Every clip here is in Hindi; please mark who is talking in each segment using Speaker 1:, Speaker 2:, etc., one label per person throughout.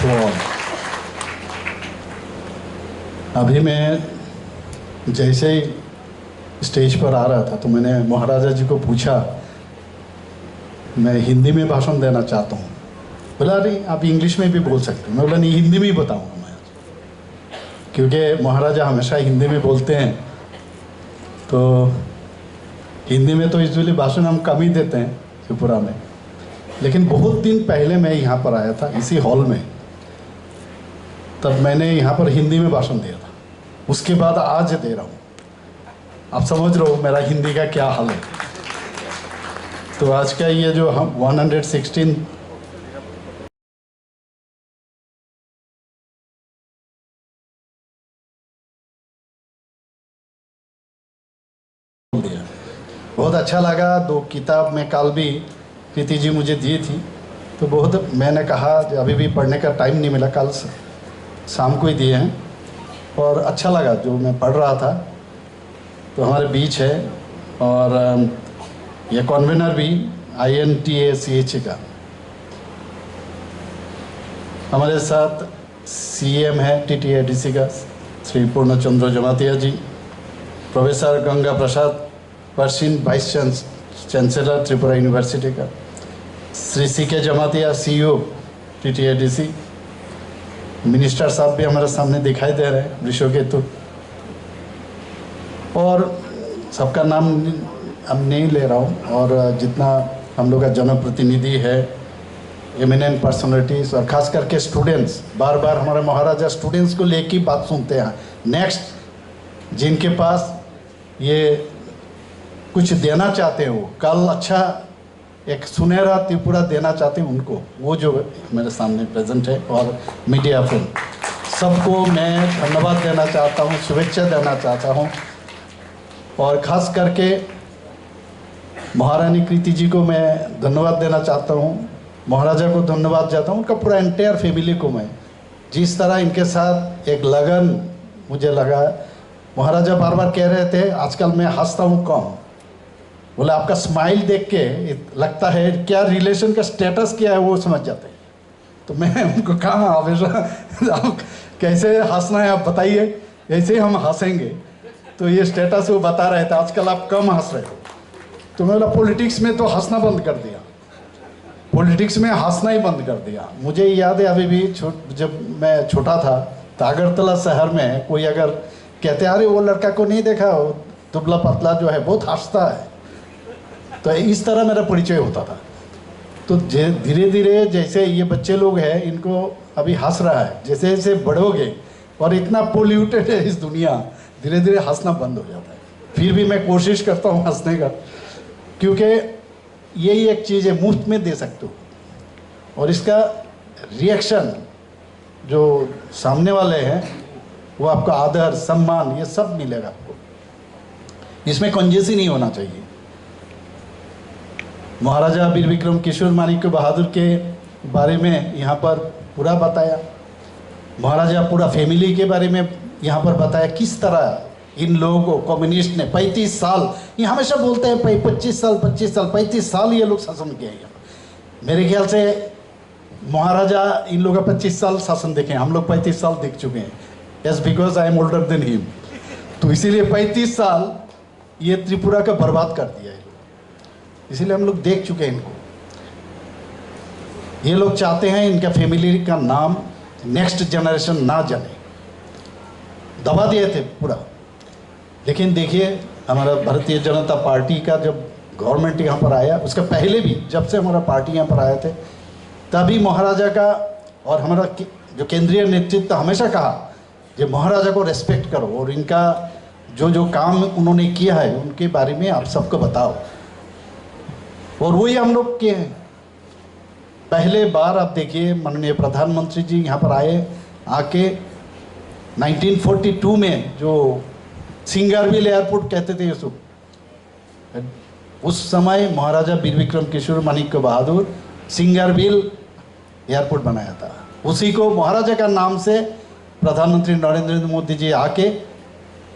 Speaker 1: to all. अभी मैं जैसे ही स्टेज पर आ रहा था तो मैंने महाराजा जी को पूछा, मैं हिंदी में भाषण देना चाहता हूँ। बोला नहीं, आप इंग्लिश में भी बोल सकते हो। मैं बोला नहीं, हिंदी में ही बताऊँगा मैं, क्योंकि महाराजा हमेशा हिंदी में बोलते हैं। तो हिंदी में तो यूजुअली भाषण हम कम ही देते हैं त्रिपुरा में, लेकिन बहुत दिन पहले मैं यहाँ पर आया था इसी हॉल में, तब मैंने यहाँ पर हिंदी में भाषण दिया था। उसके बाद आज दे रहा हूँ। आप समझ रहे हो मेरा हिंदी का क्या हाल है। तो आज का ये जो हम 116 बहुत अच्छा लगा। 2 किताब में कल भी प्रीति जी मुझे दी थी, तो बहुत मैंने कहा अभी भी पढ़ने का टाइम नहीं मिला, कल शाम को ही दिए हैं और अच्छा लगा जो मैं पढ़ रहा था। तो हमारे बीच है और ये कन्वीनर भी INTACH का। हमारे साथ CM है TTADC का श्री पूर्णचंद्र जमातिया जी, professor Ganga Prasad परसिन vice chancellor Tripura university का, Shri CK Jamatia CEO TTADC, minister साहब भी हमारे सामने दिखाई दे रहे हैं, विश्वकेतु, और सबका नाम अब नहीं ले रहा हूँ। और जितना हम लोग का जनप्रतिनिधि है, एमिनेंट पर्सनालिटीज़ और ख़ास करके स्टूडेंट्स, बार बार हमारे महाराजा स्टूडेंट्स को लेके बात सुनते हैं। नेक्स्ट जिनके पास ये कुछ देना चाहते हो, कल अच्छा एक सुनहरा त्रिपुरा देना चाहते हैं उनको, वो जो मेरे सामने प्रेजेंट है, और मीडिया फ्रेंड सबको मैं धन्यवाद देना चाहता हूँ, शुभेच्छा देना चाहता हूँ। और ख़ास करके महारानी कृति जी को मैं धन्यवाद देना चाहता हूँ, महाराजा को धन्यवाद देता हूँ, उनका पूरा एंटायर फैमिली को। मैं जिस तरह इनके साथ एक लगन मुझे लगा, महाराजा बार बार कह रहे थे आजकल मैं हंसता हूँ कम। बोले आपका स्माइल देख के लगता है क्या रिलेशन का स्टेटस क्या है वो समझ जाते हैं। तो मैं उनको कहा आप कैसे हंसना है आप बताइए, ऐसे हम हंसेंगे। तो ये स्टेटस वो बता रहे थे आजकल आप कम हंस रहे हो। तो मैं बोला पॉलिटिक्स में तो हंसना बंद कर दिया, पॉलिटिक्स में हंसना ही बंद कर दिया। मुझे याद है अभी भी जब मैं छोटा था तो अगरतला शहर में कोई अगर कहते अरे वो लड़का को नहीं देखा, दुबला पतला जो है बहुत हंसता है, तो इस तरह मेरा परिचय होता था। तो धीरे धीरे जैसे ये बच्चे लोग हैं, इनको अभी हंस रहा है, जैसे जैसे बढ़ोगे और इतना पोल्यूटेड है इस दुनिया, धीरे धीरे हंसना बंद हो जाता है। फिर भी मैं कोशिश करता हूँ हंसने का, क्योंकि यही एक चीज़ है मुफ्त में दे सकते हो और इसका रिएक्शन जो सामने वाले हैं वो आपको आदर सम्मान ये सब मिलेगा आपको, इसमें कंजूसी नहीं होना चाहिए। महाराजा वीर विक्रम किशोर माणिक्य बहादुर के बारे में यहाँ पर पूरा बताया, महाराजा पूरा फैमिली के बारे में यहाँ पर बताया, किस तरह इन लोगों को कम्युनिस्ट ने 35 साल, ये हमेशा बोलते हैं 25 साल 35 साल ये लोग शासन किए हैं। मेरे ख्याल से महाराजा इन लोगों का 25 साल शासन देखे, हम लोग 35 साल देख चुके हैं। Yes, because I am older than him. तो इसीलिए 35 साल ये त्रिपुरा का बर्बाद कर दिया है, इसीलिए हम लोग देख चुके हैं इनको। ये लोग चाहते हैं इनका फैमिली का नाम नेक्स्ट जनरेशन ना जाने, दबा दिए थे पूरा। लेकिन देखिए हमारा भारतीय जनता पार्टी का जब गवर्नमेंट यहाँ पर आया, उसका पहले भी जब से हमारा पार्टी यहाँ पर आए थे, तभी महाराजा का और हमारा जो केंद्रीय नेतृत्व हमेशा कहा कि महाराजा को रेस्पेक्ट करो और इनका जो जो काम उन्होंने किया है उनके बारे में आप सबको बताओ, और वही हम लोग किए हैं। पहले बार आप देखिए माननीय प्रधानमंत्री जी यहाँ पर आए, आके 1942 में जो सिंगारविल एयरपोर्ट कहते थे यूसुफ, उस समय महाराजा वीर विक्रम किशोर माणिक्य बहादुर सिंगारविल एयरपोर्ट बनाया था। उसी को महाराजा का नाम से प्रधानमंत्री नरेंद्र मोदी जी आके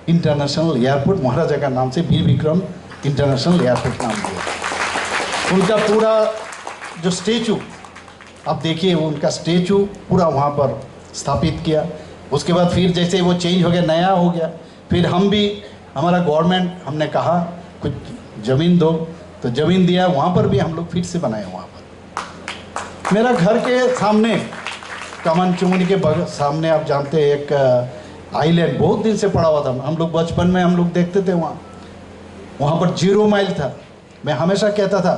Speaker 1: इंटरनेशनल एयरपोर्ट महाराजा का नाम से वीर विक्रम इंटरनेशनल एयरपोर्ट नाम दिया। उनका पूरा जो स्टेचू अब देखिए उनका स्टेचू पूरा वहाँ पर स्थापित किया। उसके बाद फिर जैसे वो चेंज हो गया, नया हो गया, फिर हम भी, हमारा गवर्नमेंट, हमने कहा कुछ ज़मीन दो, तो ज़मीन दिया, वहाँ पर भी हम लोग फिर से बनाए। वहाँ पर मेरा घर के सामने, कमन चुमनी के सामने, आप जानते हैं एक आइलैंड बहुत दिन से पड़ा हुआ था। हम लोग बचपन में हम लोग देखते थे, वहाँ पर 0 माइल था। मैं हमेशा कहता था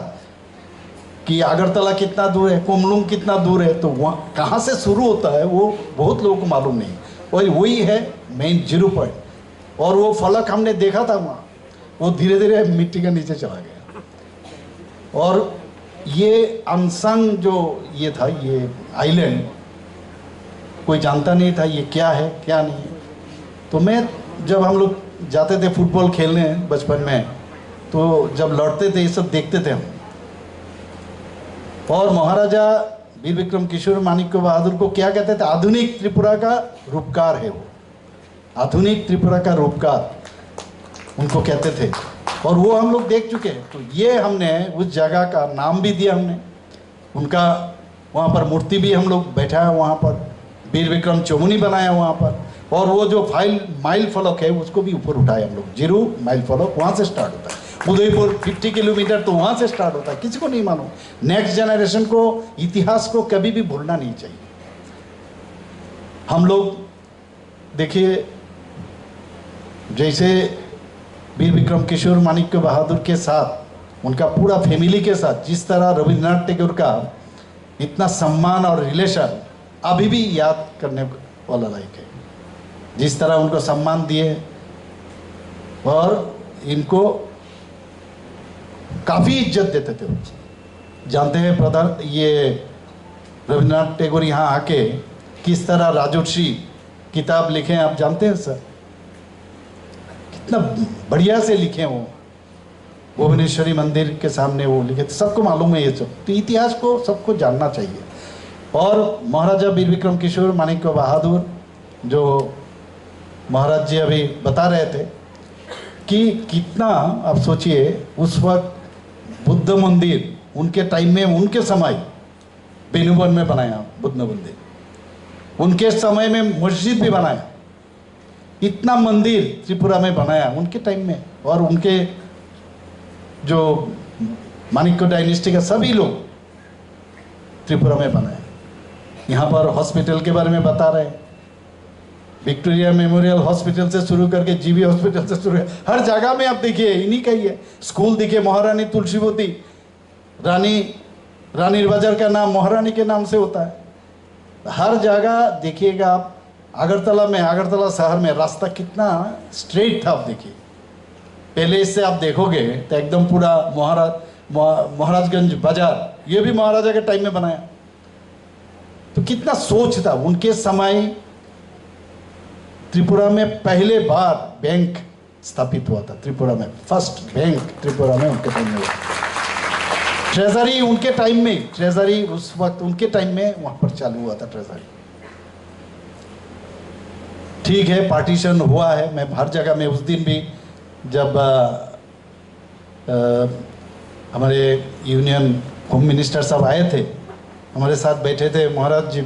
Speaker 1: कि अगरतला कितना दूर है, कुमलुंग कितना दूर है, तो वहाँ कहाँ से शुरू होता है वो बहुत लोगों को मालूम नहीं, और वही है मेन 0 पॉइंट। और वो फलक हमने देखा था वहाँ, वो धीरे धीरे मिट्टी के नीचे चला गया। और ये अनसंग जो ये था, ये आइलैंड कोई जानता नहीं था ये क्या है क्या नहीं है। तो मैं, जब हम लोग जाते थे फुटबॉल खेलने बचपन में, तो जब लौटते थे ये सब देखते थे हम। और महाराजा वीर विक्रम किशोर माणिक्य बहादुर को क्या कहते थे? आधुनिक त्रिपुरा का रूपकार है वो, आधुनिक त्रिपुरा का रूपकार उनको कहते थे। और वो हम लोग देख चुके हैं। तो ये हमने उस जगह का नाम भी दिया हमने, उनका वहाँ पर मूर्ति भी हम लोग बैठाया, वहाँ पर वीर विक्रम चौमुनी बनाया वहाँ पर। और वो जो माइल फलक है उसको भी ऊपर उठाए हम लोग। 0 माइल फलक वहाँ से स्टार्ट होता है, उदयपुर 50 किलोमीटर तो वहाँ से स्टार्ट होता है। किसी को नहीं मालूम। नेक्स्ट जनरेशन को इतिहास को कभी भी भूलना नहीं चाहिए। हम लोग देखिए, जैसे वीर विक्रम किशोर माणिक्य बहादुर के साथ, उनका पूरा फैमिली के साथ जिस तरह रविन्द्रनाथ टैगोर का इतना सम्मान और रिलेशन अभी भी याद करने वाला लायक है। जिस तरह उनको सम्मान दिए, और इनको काफ़ी इज्जत देते थे। जानते हैं प्रधान, ये रविन्द्रनाथ टैगोर यहाँ आके किस तरह राजर्षि किताब लिखे हैं, आप जानते हैं सर? कितना बढ़िया से लिखे वो, भुवनेश्वरी मंदिर के सामने वो लिखे थे। सबको मालूम है ये सब। तो इतिहास को सबको जानना चाहिए। और महाराजा वीर विक्रम किशोर माणिक्य बहादुर, जो महाराज जी अभी बता रहे थे कि कितना, आप सोचिए उस वक्त बुद्ध मंदिर उनके टाइम में, उनके समय बेनुवन में बनाया बुद्ध मंदिर, उनके समय में मस्जिद भी बनाया, इतना मंदिर त्रिपुरा में बनाया उनके टाइम में। और उनके जो माणिक्य डायनेस्टी का सभी लोग त्रिपुरा में बनाए। यहाँ पर हॉस्पिटल के बारे में बता रहे हैं, विक्टोरिया मेमोरियल हॉस्पिटल से शुरू करके जीबी हॉस्पिटल से शुरू, हर जगह में आप देखिए इन्हीं का ही है। स्कूल देखिए, महारानी तुलसीवती, रानी बाजार का नाम महारानी के नाम से होता है। हर जगह देखिएगा आप। अगरतला में, अगरतला शहर में रास्ता कितना स्ट्रेट था, आप देखिए। पहले इससे आप देखोगे तो एकदम पूरा महाराजगंज बाजार, ये भी महाराजा के टाइम में बनाया। तो कितना सोच था उनके समय। त्रिपुरा में पहले बार बैंक स्थापित हुआ था, त्रिपुरा में फर्स्ट बैंक त्रिपुरा में उनके टाइम में हुआ। ट्रेजरी उनके टाइम में, ट्रेजरी उस वक्त उनके टाइम में वहां पर चालू हुआ था ट्रेजरी। ठीक है, पार्टीशन हुआ है। मैं हर जगह में, उस दिन भी जब हमारे यूनियन होम मिनिस्टर साहब आए थे, हमारे साथ बैठे थे महाराज जी,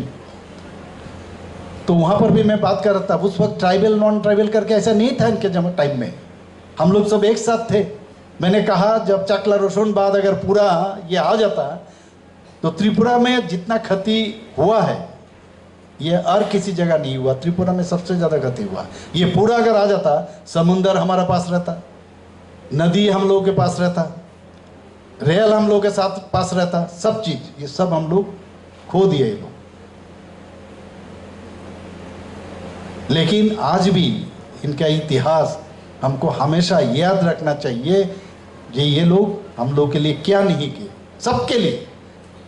Speaker 1: तो वहाँ पर भी मैं बात कर रहा था। उस वक्त ट्राइबल नॉन ट्राइबल करके ऐसा नहीं था इनके टाइम में, हम लोग सब एक साथ थे। मैंने कहा जब चकला रोशन बाद अगर पूरा ये आ जाता तो त्रिपुरा में जितना क्षति हुआ है ये और किसी जगह नहीं हुआ, त्रिपुरा में सबसे ज़्यादा क्षति हुआ। ये पूरा अगर आ जाता, समुंदर हमारा पास रहता, नदी हम लोगों के पास रहता, रेल हम लोगों के साथ पास रहता, सब चीज़ ये सब हम लोग खो दिए ये लोग। लेकिन आज भी इनका इतिहास हमको हमेशा याद रखना चाहिए कि ये लोग हम लोग के लिए क्या नहीं किए, सबके लिए,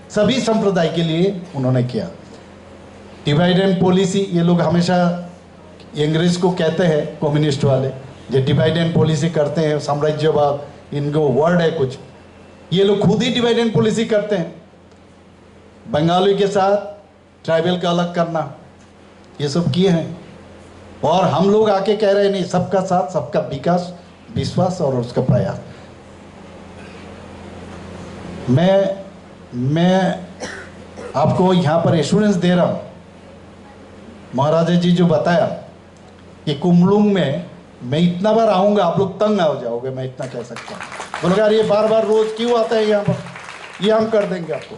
Speaker 1: सभी संप्रदाय के लिए उन्होंने किया। डिवाइड एंड पॉलिसी, ये लोग हमेशा अंग्रेज को कहते हैं, कम्युनिस्ट वाले, जो डिवाइड एंड पॉलिसी करते हैं, साम्राज्यवाद, इनको वर्ड है कुछ, ये लोग खुद ही डिवाइड एंड पॉलिसी करते हैं। बंगाली के साथ ट्राइबल का अलग करना, ये सब किए हैं। और हम लोग आके कह रहे नहीं, सबका साथ, सबका विकास, विश्वास और उसका प्रयास। मैं आपको यहाँ पर एश्योरेंस दे रहा हूँ, महाराजा जी जो बताया कि कुंभलुंग में मैं इतना बार आऊँगा, आप लोग तंग हो जाओगे, मैं इतना कह सकता हूँ। बोलो यार ये बार बार रोज क्यों आता है यहाँ पर? ये हम कर देंगे आपको,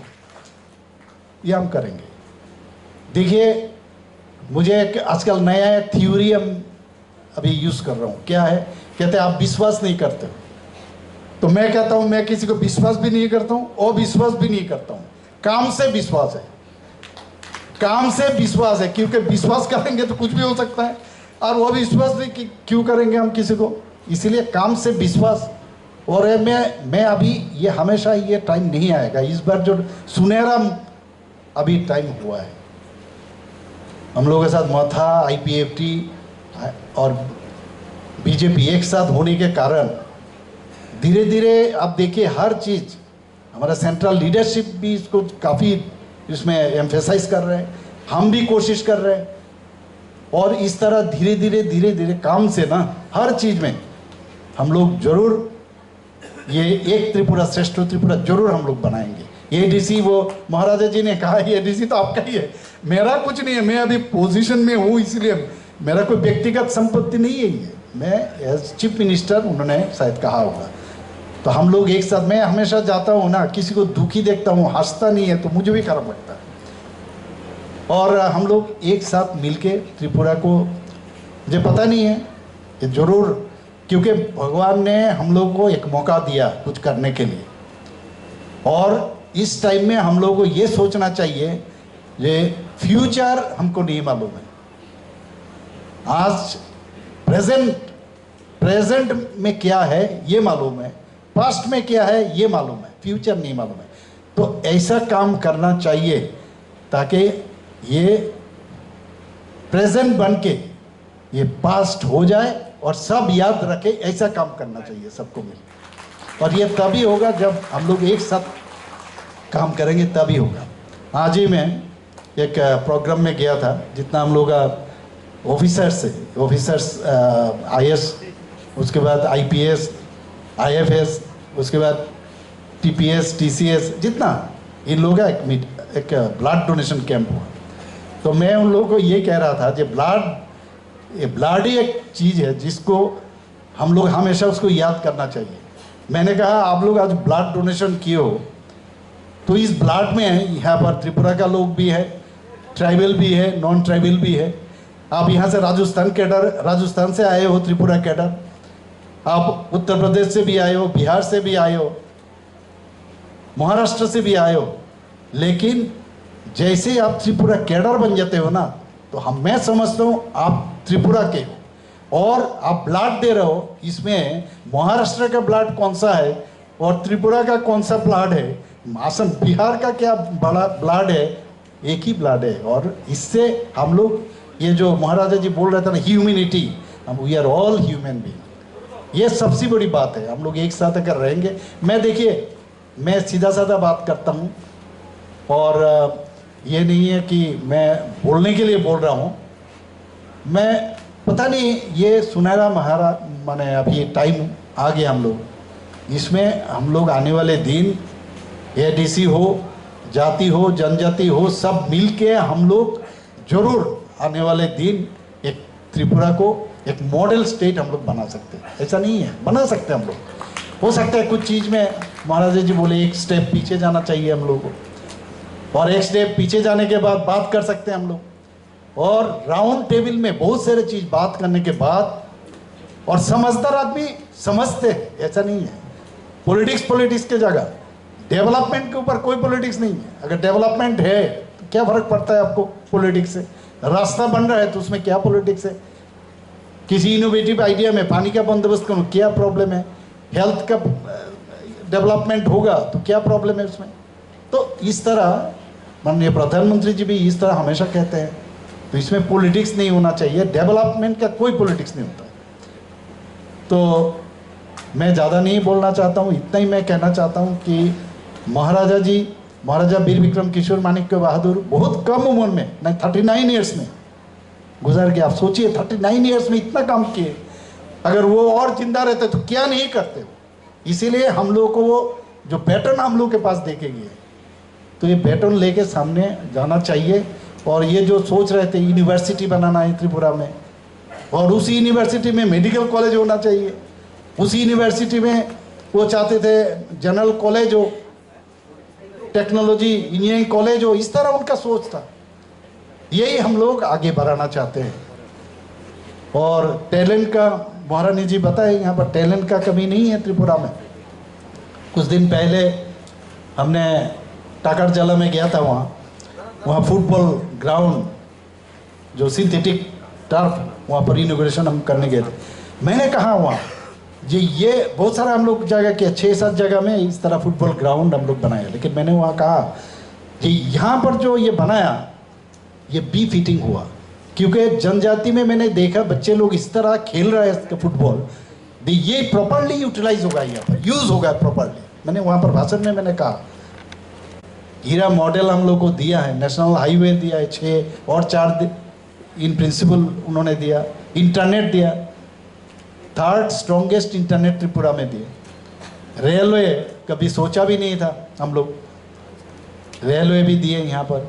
Speaker 1: ये हम करेंगे। देखिए, मुझे एक आजकल नया थ्योरी हम अभी यूज़ कर रहा हूँ। क्या है? कहते हैं आप विश्वास नहीं करते हो, तो मैं कहता हूँ मैं किसी को विश्वास भी नहीं करता हूँ और विश्वास भी नहीं करता हूँ। काम से विश्वास है, काम से विश्वास है, क्योंकि विश्वास करेंगे तो कुछ भी हो सकता है, और वो विश्वास भी क्यों करेंगे हम किसी को? इसीलिए काम से विश्वास। और मैं अभी ये हमेशा ये टाइम नहीं आएगा, इस बार जो सुनहरा अभी टाइम हुआ है हम लोगों के साथ, मथा, IPFT और बीजेपी एक साथ होने के कारण धीरे धीरे आप देखिए हर चीज़, हमारा सेंट्रल लीडरशिप भी इसको काफ़ी इसमें एम्फेसाइज कर रहे हैं, हम भी कोशिश कर रहे हैं। और इस तरह धीरे धीरे काम से ना हर चीज़ में हम लोग जरूर ये एक त्रिपुरा श्रेष्ठ त्रिपुरा जरूर हम लोग बनाएंगे। ADC वो महाराजा जी ने कहा ADC तो आपका ही है, मेरा कुछ नहीं है, मैं अभी पोजीशन में हूँ, इसलिए मेरा कोई व्यक्तिगत संपत्ति नहीं है ये, मैं एज चीफ मिनिस्टर, उन्होंने शायद कहा होगा। तो हम लोग एक साथ, मैं हमेशा जाता हूँ ना, किसी को दुखी देखता हूँ, हंसता नहीं है तो मुझे भी खराब लगता है। और हम लोग एक साथ मिलके त्रिपुरा को, मुझे पता नहीं है कि जरूर, क्योंकि भगवान ने हम लोग को एक मौका दिया कुछ करने के लिए, और इस टाइम में हम लोगों को ये सोचना चाहिए ये फ्यूचर हमको नहीं मालूम है। आज प्रेजेंट में क्या है ये मालूम है, पास्ट में क्या है ये मालूम है, फ्यूचर नहीं मालूम है। तो ऐसा काम करना चाहिए ताकि ये प्रेजेंट बन के ये पास्ट हो जाए और सब याद रखे, ऐसा काम करना चाहिए सबको मिल। और ये तभी होगा जब हम लोग एक साथ काम करेंगे, तभी होगा। आज ही मैं एक प्रोग्राम में गया था, जितना हम लोग ऑफिसर्स IAS, उसके बाद IPS, IFS, उसके बाद TPS, TCS, जितना इन लोगों का एक ब्लड डोनेशन कैंप हुआ। तो मैं उन लोगों को ये कह रहा था कि ब्लड ही एक चीज़ है जिसको हम लोग हमेशा उसको याद करना चाहिए। मैंने कहा आप लोग आज ब्लड डोनेशन किए हो, तो इस ब्लड में यहाँ पर त्रिपुरा का लोग भी है, ट्राइबल भी है, नॉन ट्राइबल भी है। आप यहाँ से राजस्थान से आए हो, त्रिपुरा कैडर, आप उत्तर प्रदेश से भी आए हो, बिहार से भी आए हो, महाराष्ट्र से भी आए हो, लेकिन जैसे आप त्रिपुरा कैडर बन जाते हो ना, तो मैं समझता हूँ आप त्रिपुरा के हो और आप ब्लड दे रहे हो। इसमें महाराष्ट्र का ब्लड कौन सा है और त्रिपुरा का कौन सा ब्लड है, असम बिहार का क्या बड़ा ब्लड है, एक ही ब्लड है। और इससे हम लोग, ये जो महाराजा जी बोल रहे थे ना, humanity, we are all human being, ये सबसे बड़ी बात है। हम लोग एक साथ अगर रहेंगे, मैं सीधा साधा बात करता हूँ और ये नहीं है कि मैं बोलने के लिए बोल रहा हूँ। मैं पता नहीं, ये सुनहरा माने अभी टाइम आ गया हम लोग, इसमें हम लोग आने वाले दिन ADC हो, जाति हो, जनजाति हो, सब मिल के हम लोग जरूर आने वाले दिन एक त्रिपुरा को एक मॉडल स्टेट हम लोग बना सकते हैं। ऐसा नहीं है, बना सकते हैं हम लोग। हो सकता है कुछ चीज़ में महाराजा जी बोले एक स्टेप पीछे जाना चाहिए हम लोग को, और एक स्टेप पीछे जाने के बाद बात कर सकते हैं हम लोग, और राउंड टेबल में बहुत सारे चीज़ बात करने के बाद, और समझदार आदमी समझते हैं, ऐसा नहीं है। पॉलिटिक्स के जगह डेवलपमेंट के ऊपर कोई पॉलिटिक्स नहीं है। अगर डेवलपमेंट है तो क्या फ़र्क पड़ता है आपको पॉलिटिक्स से? रास्ता बन रहा है तो उसमें क्या पॉलिटिक्स है? किसी इनोवेटिव आइडिया में पानी का बंदोबस्त करो, क्या प्रॉब्लम है? हेल्थ का डेवलपमेंट होगा तो क्या प्रॉब्लम है उसमें? तो इस तरह माननीय प्रधानमंत्री जी भी इस तरह हमेशा कहते हैं, तो इसमें पॉलिटिक्स नहीं होना चाहिए। डेवलपमेंट का कोई पॉलिटिक्स नहीं होता। तो मैं ज़्यादा नहीं बोलना चाहता हूँ, इतना ही मैं कहना चाहता हूँ कि महाराजा वीर विक्रम किशोर माणिक्य बहादुर बहुत कम उम्र में, 39 ईयर्स में गुजर गए। आप सोचिए 39 ईयर्स में इतना काम किए, अगर वो और जिंदा रहते तो क्या नहीं करते वो। इसीलिए हम लोग को वो जो पैटर्न हम लोग के पास देखे गए, तो ये बैटन लेके सामने जाना चाहिए। और ये जो सोच रहे थे यूनिवर्सिटी बनाना है त्रिपुरा में, और उसी यूनिवर्सिटी में मेडिकल कॉलेज होना चाहिए, उसी यूनिवर्सिटी में वो चाहते थे जनरल कॉलेज हो, टेक्नोलॉजी इंजीनियरिंग कॉलेज हो, इस तरह उनका सोच था। यही हम लोग आगे बढ़ाना चाहते हैं। और टैलेंट का महारानी जी बताए, यहाँ पर टैलेंट का कमी नहीं है त्रिपुरा में। कुछ दिन पहले हमने टाकरजला में गया था, वहाँ फुटबॉल ग्राउंड जो सिंथेटिक टर्फ, वहाँ पर इनॉग्रेशन हम करने गए थे। मैंने कहा वहाँ ये बहुत सारा हम लोग जगह के 6-7 जगह में इस तरह फुटबॉल ग्राउंड हम लोग बनाए, लेकिन मैंने वहाँ कहा कि यहाँ पर जो ये बनाया ये बी फिटिंग हुआ, क्योंकि जनजाति में मैंने देखा बच्चे लोग इस तरह खेल रहे हैं फुटबॉल, ये प्रॉपरली यूटिलाइज होगा, यहाँ पर यूज़ होगा प्रॉपरली। मैंने वहाँ पर भाषण में मैंने कहा हीरा मॉडल हम लोग को दिया है, नेशनल हाईवे दिया है 6 और 4 इन प्रिंसिपल उन्होंने दिया, इंटरनेट दिया, 3rd स्ट्रॉन्गेस्ट इंटरनेट त्रिपुरा में दिए। रेलवे कभी सोचा भी नहीं था हम लोग, रेलवे भी दिए यहाँ पर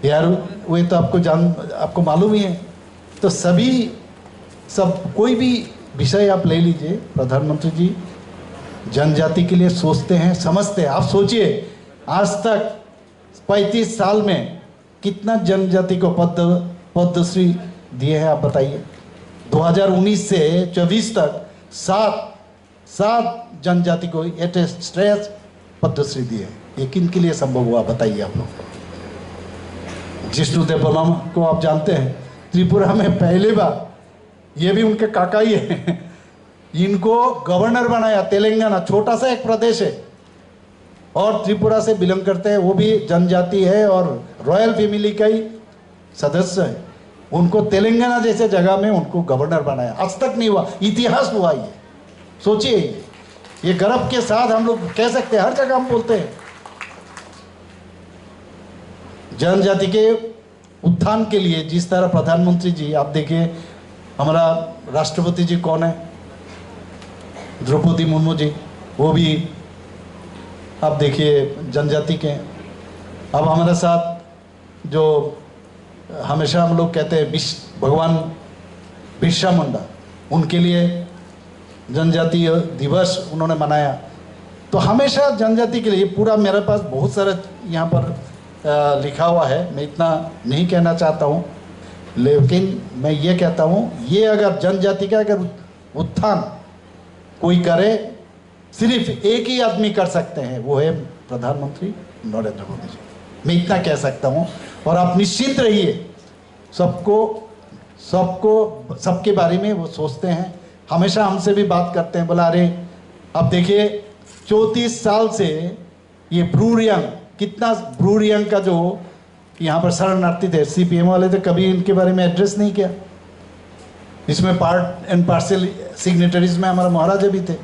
Speaker 1: यार, वो तो आपको मालूम ही है। तो सब कोई भी विषय आप ले लीजिए, प्रधानमंत्री जी जनजाति के लिए सोचते हैं, समझते हैं। आप सोचिए आज तक 35 साल में कितना जनजाति को पद्मश्री दिए हैं, आप बताइए। 2019 से 24 तक 7 जनजाति को स्ट्रेस पद्मश्री दिए। ये किन के लिए संभव हुआ बताइए आप लोग। जिष्णु देवबर्मा को आप जानते हैं, त्रिपुरा में पहली बार, ये भी उनके काका ही है, इनको गवर्नर बनाया। तेलंगाना छोटा सा एक प्रदेश है और त्रिपुरा से बिलोंग करते हैं, वो भी जनजाति है और रॉयल फैमिली का ही सदस्य है। उनको तेलंगाना जैसे जगह में उनको गवर्नर बनाया, आज तक नहीं हुआ, इतिहास हुआ ये। सोचिए, ये गर्व के साथ हम लोग कह सकते हैं, हर जगह हम बोलते हैं। जनजाति के उत्थान के लिए जिस तरह प्रधानमंत्री जी, आप देखिए हमारा राष्ट्रपति जी कौन है, द्रौपदी मुर्मू जी, वो भी आप देखिए जनजाति के। अब हमारे साथ जो हमेशा हम लोग कहते हैं भगवान बिरसा मुंडा, उनके लिए जनजातीय दिवस उन्होंने मनाया। तो हमेशा जनजाति के लिए पूरा, मेरे पास बहुत सारा यहाँ पर लिखा हुआ है, मैं इतना नहीं कहना चाहता हूँ, लेकिन मैं ये कहता हूँ, ये अगर जनजाति का अगर उत्थान कोई करे, सिर्फ एक ही आदमी कर सकते हैं, वो है प्रधानमंत्री नरेंद्र मोदी जी। मैं इतना कह सकता हूँ। और आप निश्चिंत रहिए, सबके बारे में वो सोचते हैं, हमेशा हमसे भी बात करते हैं, बोला अरे अब देखिए 34 साल से ये ब्रू रियांग, कितना ब्रू रियांग का जो यहाँ पर शरणार्थी थे, CPM वाले थे, कभी इनके बारे में एड्रेस नहीं किया। इसमें पार्ट एंड पार्सल सिग्नेटरीज में हमारा महाराजा भी थे।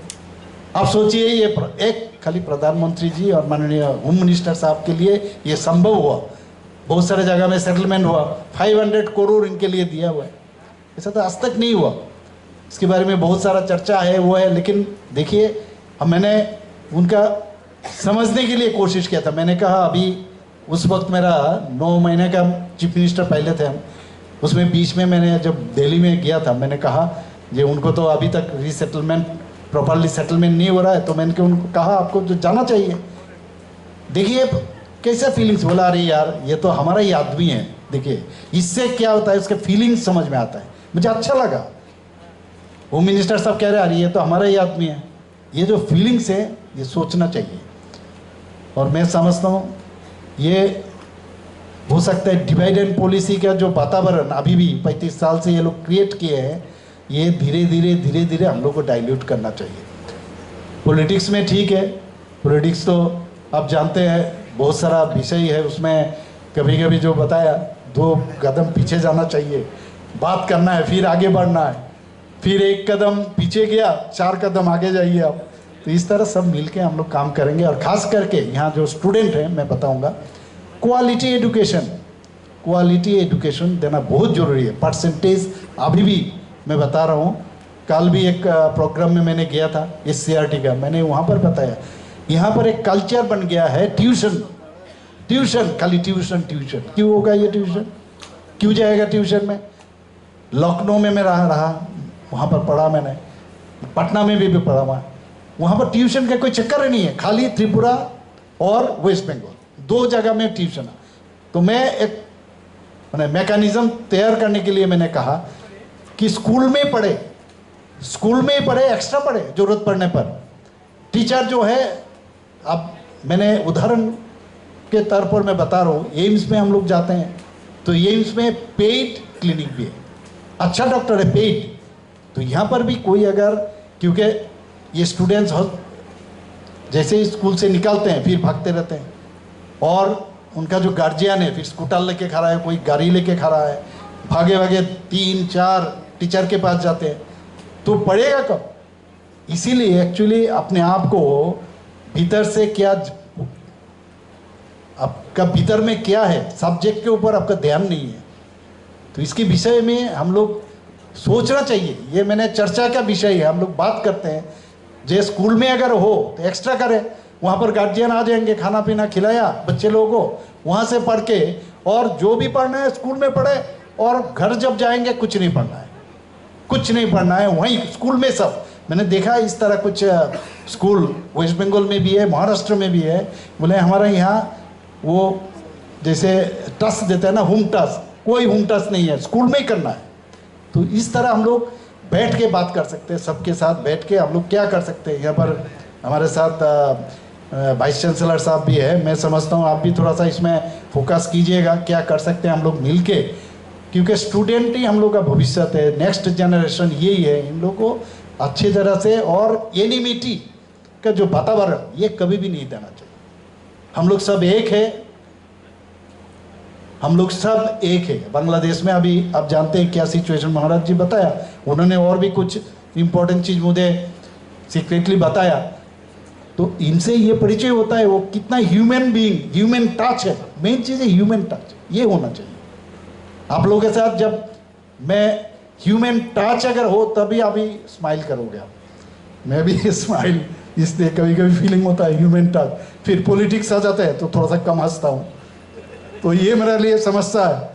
Speaker 1: आप सोचिए, ये एक खाली प्रधानमंत्री जी और माननीय होम मिनिस्टर साहब के लिए ये संभव हुआ। बहुत सारे जगह में सेटलमेंट हुआ, 500 करोड़ इनके लिए दिया हुआ है, ऐसा तो आज तक नहीं हुआ। इसके बारे में बहुत सारा चर्चा है, वो है, लेकिन देखिए मैंने उनका समझने के लिए कोशिश किया था। मैंने कहा अभी उस वक्त मेरा 9 महीने का चीफ मिनिस्टर पहले थे हम, उसमें बीच में मैंने जब दिल्ली में गया था, मैंने कहा ये उनको तो अभी तक रीसेटलमेंट, प्रॉपरली सेटलमेंट नहीं हो रहा है, तो मैंने उनको कहा आपको तो जाना चाहिए। देखिए कैसे फीलिंग्स, बोला अरे यार ये तो हमारा ही आदमी है। देखिए इससे क्या होता है, उसके फीलिंग्स समझ में आता है, मुझे अच्छा लगा। होम मिनिस्टर साहब कह रहे अरे ये तो हमारा ही आदमी है। ये जो फीलिंग्स है ये सोचना चाहिए। और मैं समझता हूँ ये हो सकता है डिवाइड एंड पॉलिसी का जो वातावरण अभी भी 35 साल से ये लोग क्रिएट किए हैं, ये धीरे धीरे हम लोग को डाइल्यूट करना चाहिए। पॉलिटिक्स में ठीक है, पॉलिटिक्स तो आप जानते हैं बहुत सारा विषय है, उसमें कभी कभी जो बताया 2 कदम पीछे जाना चाहिए, बात करना है, फिर आगे बढ़ना है, फिर 1 कदम पीछे गया 4 कदम आगे जाइए आप। तो इस तरह सब मिलके हम लोग काम करेंगे। और ख़ास करके यहाँ जो स्टूडेंट हैं, मैं बताऊँगा क्वालिटी एजुकेशन देना बहुत ज़रूरी है। परसेंटेज अभी भी मैं बता रहा हूँ, कल भी एक प्रोग्राम में मैंने गया था SCRT का, मैंने वहाँ पर बताया यहाँ पर एक कल्चर बन गया है ट्यूशन। ट्यूशन, खाली ट्यूशन ट्यूशन। क्यों होगा ये ट्यूशन? क्यों जाएगा ट्यूशन में? लखनऊ में मैं रहा, वहाँ पर पढ़ा मैंने, पटना में भी पढ़ा मैं, वहाँ पर ट्यूशन का कोई चक्कर ही नहीं है। खाली त्रिपुरा और वेस्ट बंगाल 2 जगह में ट्यूशन है। तो मैं एक मैंने मैकेनिज्म तैयार करने के लिए मैंने कहा कि स्कूल में पढ़े, स्कूल में ही पढ़े, एक्स्ट्रा पढ़े जरूरत पड़ने पर। टीचर जो है, अब मैंने उदाहरण के तौर पर मैं बता रहा हूँ, एम्स में हम लोग जाते हैं तो एम्स में पेड क्लिनिक भी है, अच्छा डॉक्टर है पेड। तो यहाँ पर भी कोई अगर, क्योंकि ये स्टूडेंट्स जैसे ही स्कूल से निकलते हैं फिर भागते रहते हैं, और उनका जो गार्जियन है फिर स्कूटर लेके खड़ा है, कोई गाड़ी लेके खड़ा है, भागे भागे 3-4 टीचर के पास जाते हैं, तो पढ़ेगा कब? इसीलिए एक्चुअली अपने आप को भीतर से क्या, आपका भीतर में क्या है, सब्जेक्ट के ऊपर आपका ध्यान नहीं है। तो इसके विषय में हम लोग सोचना चाहिए। ये मैंने चर्चा का विषय है, हम लोग बात करते हैं। जे स्कूल में अगर हो तो एक्स्ट्रा करें, वहाँ पर गार्जियन आ जाएंगे, खाना पीना खिलाया बच्चे लोगों को, वहाँ से पढ़ के, और जो भी पढ़ना है स्कूल में पढ़े, और घर जब जाएंगे कुछ नहीं पढ़ना है, कुछ नहीं पढ़ना है, वहीं स्कूल में सब। मैंने देखा इस तरह कुछ स्कूल वेस्ट बंगाल में भी है, महाराष्ट्र में भी है। बोले हमारा यहाँ वो जैसे टस देते हैं ना, होम टस, कोई होम टस नहीं है, स्कूल में ही करना है। तो इस तरह हम लोग बैठ के बात कर सकते हैं, सबके साथ बैठ के हम लोग क्या कर सकते हैं। यहाँ पर हमारे साथ वाइस चांसलर साहब भी है, मैं समझता हूँ आप भी थोड़ा सा इसमें फोकस कीजिएगा, क्या कर सकते हैं हम लोग मिल के, क्योंकि स्टूडेंट ही हम लोग का भविष्य है, नेक्स्ट जनरेशन यही है। इन लोग को अच्छी तरह से, और एनिमिटी का जो वातावरण ये कभी भी नहीं देना चाहिए। हम लोग सब एक है, हम लोग सब एक है। बांग्लादेश में अभी आप जानते हैं क्या सिचुएशन, महाराज जी बताया, उन्होंने और भी कुछ इम्पोर्टेंट चीज़ मुझे सीक्रेटली बताया। तो इनसे ये परिचय होता है वो कितना ह्यूमन बीइंग, ह्यूमन टच है। मेन चीज़ है ह्यूमन टच, ये होना चाहिए आप लोगों के साथ। जब मैं ह्यूमन टच अगर हो तभी अभी स्माइल करोगे आप, मैं भी स्माइल, इसलिए कभी कभी फीलिंग होता है ह्यूमन टच। फिर पॉलिटिक्स आ जाता है तो थोड़ा सा कम हंसता हूँ, तो ये मेरे लिए समस्या है।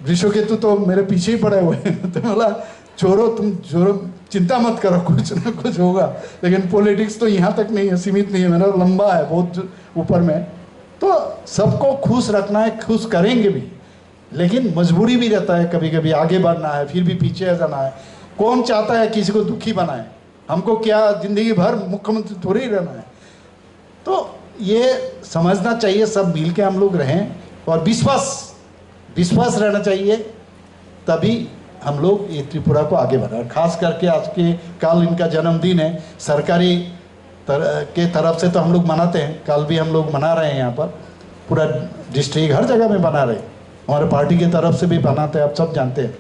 Speaker 1: वृषकेतु तो मेरे पीछे ही पड़े हुए हैं तो बोला छोड़ो, तुम छोड़ो, चिंता मत करो, कुछ ना कुछ होगा। लेकिन पॉलिटिक्स तो यहाँ तक नहीं है, सीमित नहीं है, मेरा लंबा है बहुत ऊपर में। तो सबको खुश रखना है, खुश करेंगे भी, लेकिन मजबूरी भी रहता है कभी कभी आगे बढ़ना है, फिर भी पीछे जाना है। कौन चाहता है किसी को दुखी बनाए? हमको क्या जिंदगी भर मुख्यमंत्री थोड़ी ही रहना है? तो ये समझना चाहिए, सब मिल के हम लोग रहें, और विश्वास रहना चाहिए, तभी हम लोग ये त्रिपुरा को आगे बढ़ाएं। खास करके आज के कल इनका जन्मदिन है, सरकारी के तरफ से तो हम लोग मनाते हैं, कल भी हम लोग मना रहे हैं, यहाँ पर पूरा डिस्ट्रिक्ट हर जगह में बना रहे हैं, हमारे पार्टी की तरफ से भी बनाते हैं, आप सब जानते हैं।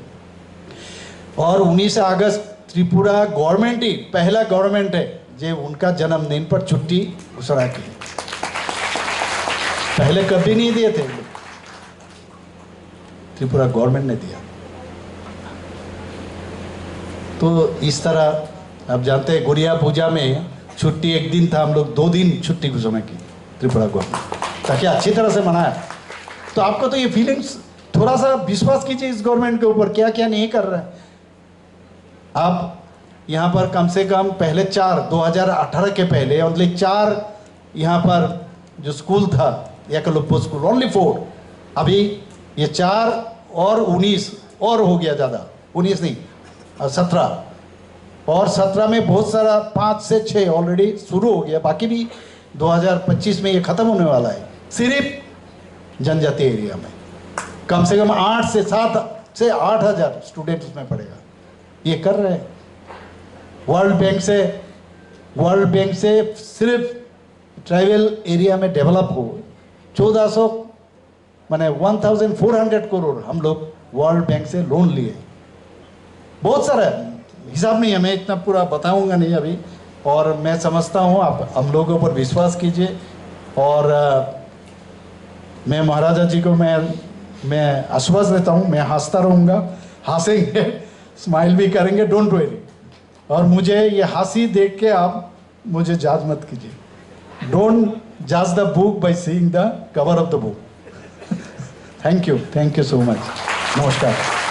Speaker 1: और 19 अगस्त त्रिपुरा गवर्नमेंट ही पहला गवर्नमेंट है जो उनका जन्मदिन पर छुट्टी घोषणा की, पहले कभी नहीं दिए थे, त्रिपुरा गवर्नमेंट ने दिया। तो इस तरह आप जानते हैं गुड़िया पूजा में छुट्टी एक दिन था, हम लोग 2 दिन छुट्टी घोषणा की त्रिपुरा गवर्नमेंट, ताकि अच्छी तरह से मनाया। तो आपको तो ये फीलिंग्स, थोड़ा सा विश्वास कीजिए इस गवर्नमेंट के ऊपर, क्या क्या नहीं कर रहा है। आप यहाँ पर कम से कम पहले 2018 के पहले ओनली 4 यहाँ पर जो स्कूल था एकलव्य स्कूल, ओनली 4, अभी ये 4 और 19 और हो गया, ज़्यादा 19 नहीं 17, और 17 में बहुत सारा 5 से 6 ऑलरेडी शुरू हो गया, बाकी भी 2025 में ये ख़त्म होने वाला है। सिर्फ जनजातीय एरिया में कम से कम 8 से 8 हज़ार स्टूडेंट उसमें पढ़ेगा, ये कर रहे हैं। वर्ल्ड बैंक से सिर्फ ट्राइबल एरिया में डेवलप हो 1400 माने 1400 करोड़ हम लोग वर्ल्ड बैंक से लोन लिए। बहुत सारा हिसाब नहीं है, मैं इतना पूरा बताऊंगा नहीं अभी, और मैं समझता हूँ आप हम लोगों पर विश्वास कीजिए। और मैं महाराजा जी को मैं आश्वासन देता हूँ, मैं हंसता रहूँगा, हंसेंगे, स्माइल भी करेंगे, डोंट वरी। और मुझे ये हंसी देख के आप मुझे जज मत कीजिए, डोंट जज the book by seeing the cover of the book. Thank you so much. नमस्कार।